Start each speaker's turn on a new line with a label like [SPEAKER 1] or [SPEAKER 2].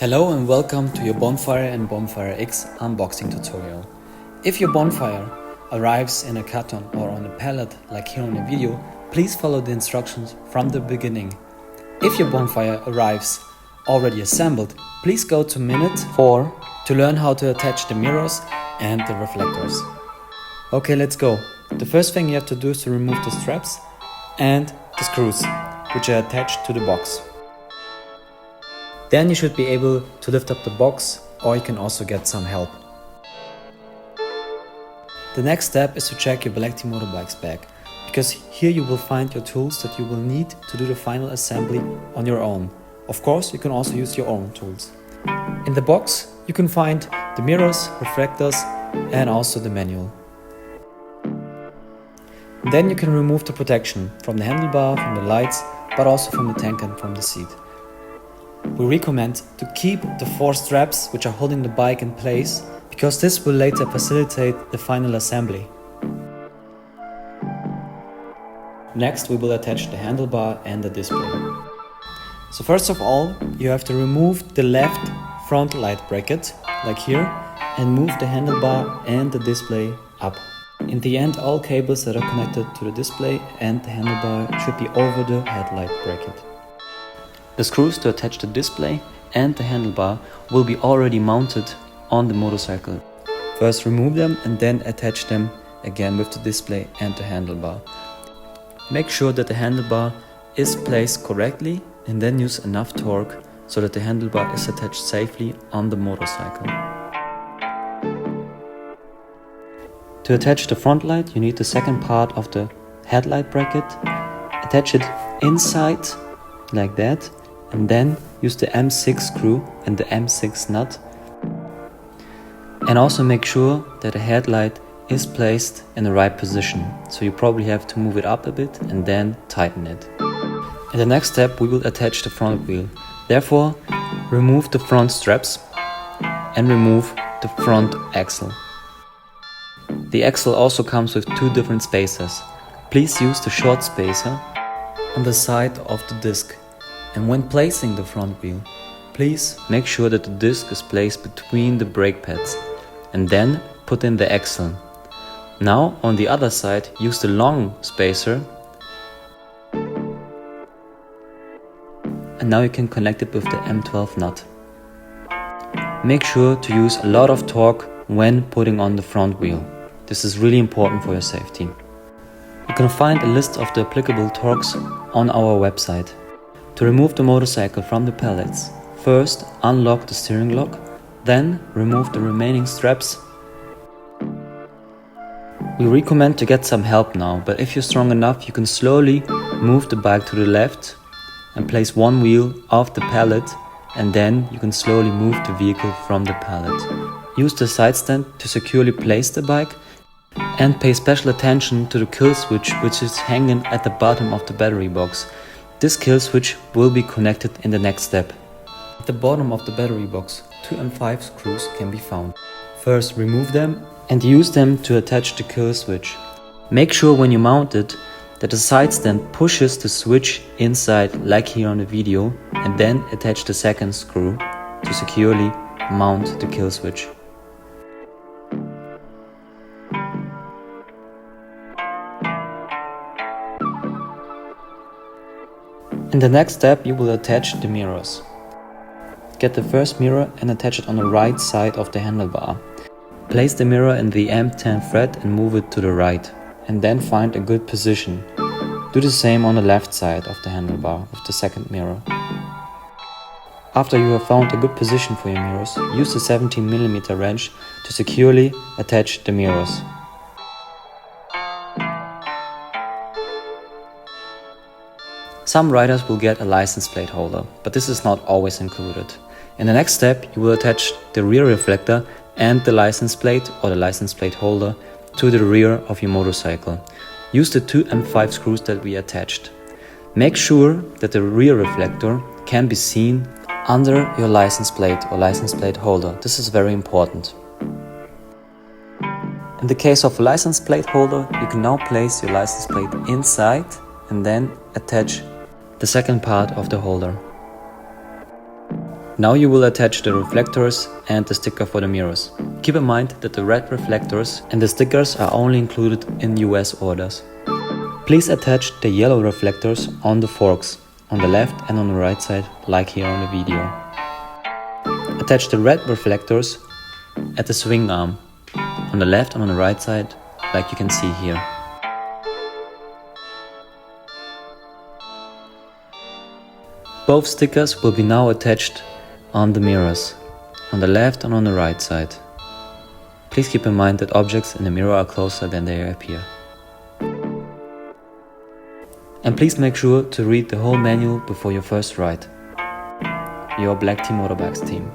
[SPEAKER 1] Hello and welcome to your Bonfire and Bonfire X unboxing tutorial. If your Bonfire arrives in a carton or on a pallet like here on the video, please follow the instructions from the beginning. If your Bonfire arrives already assembled, please go to minute 4 to learn how to attach the mirrors and the reflectors. Okay, let's go. The first thing you have to do is to remove the straps and the screws, which are attached to the box. Then you should be able to lift up the box, or you can also get some help. The next step is to check your Black Team motorbike's bag, because here you will find your tools that you will need to do the final assembly on your own. Of course, you can also use your own tools. In the box you can find the mirrors, reflectors and also the manual. Then you can remove the protection from the handlebar, from the lights, but also from the tank and from the seat. We recommend to keep the 4 straps which are holding the bike in place, because this will later facilitate the final assembly. Next we will attach the handlebar and the display. So first of all, you have to remove the left front light bracket, like here, and move the handlebar and the display up. In the end, all cables that are connected to the display and the handlebar should be over the headlight bracket. The screws to attach the display and the handlebar will be already mounted on the motorcycle. First remove them and then attach them again with the display and the handlebar. Make sure that the handlebar is placed correctly and then use enough torque so that the handlebar is attached safely on the motorcycle. To attach the front light, you need the second part of the headlight bracket. Attach it inside like that, and then use the M6 screw and the M6 nut. And also make sure that the headlight is placed in the right position, so you probably have to move it up a bit and then tighten it. In the next step we will attach the front wheel. Therefore, remove the front straps and remove the front axle. The axle also comes with 2 different spacers. Please use the short spacer on the side of the disc. And when placing the front wheel, please make sure that the disc is placed between the brake pads and then put in the axle. Now on the other side, use the long spacer and now you can connect it with the M12 nut. Make sure to use a lot of torque when putting on the front wheel. This is really important for your safety. You can find a list of the applicable torques on our website. To remove the motorcycle from the pallets, first unlock the steering lock, then remove the remaining straps. We recommend to get some help now, but if you're strong enough, you can slowly move the bike to the left and place one wheel off the pallet, and then you can slowly move the vehicle from the pallet. Use the side stand to securely place the bike and pay special attention to the kill switch which is hanging at the bottom of the battery box. This kill switch will be connected in the next step. At the bottom of the battery box, 2 M5 screws can be found. First remove them and use them to attach the kill switch. Make sure when you mount it that the side stand pushes the switch inside like here on the video, and then attach the second screw to securely mount the kill switch. In the next step you will attach the mirrors. Get the first mirror and attach it on the right side of the handlebar. Place the mirror in the M10 thread and move it to the right, and then find a good position. Do the same on the left side of the handlebar with the second mirror. After you have found a good position for your mirrors, use the 17mm wrench to securely attach the mirrors. Some riders will get a license plate holder, but this is not always included. In the next step, you will attach the rear reflector and the license plate or the license plate holder to the rear of your motorcycle. Use the 2 M5 screws that we attached. Make sure that the rear reflector can be seen under your license plate or license plate holder. This is very important. In the case of a license plate holder, you can now place your license plate inside and then attach the second part of the holder. Now you will attach the reflectors and the sticker for the mirrors. Keep in mind that the red reflectors and the stickers are only included in US orders. Please attach the yellow reflectors on the forks, on the left and on the right side, like here on the video. Attach the red reflectors at the swing arm, on the left and on the right side, like you can see here. Both stickers will be now attached on the mirrors, on the left and on the right side. Please keep in mind that objects in the mirror are closer than they appear. And please make sure to read the whole manual before your first ride. Your Black Team Motorbikes team.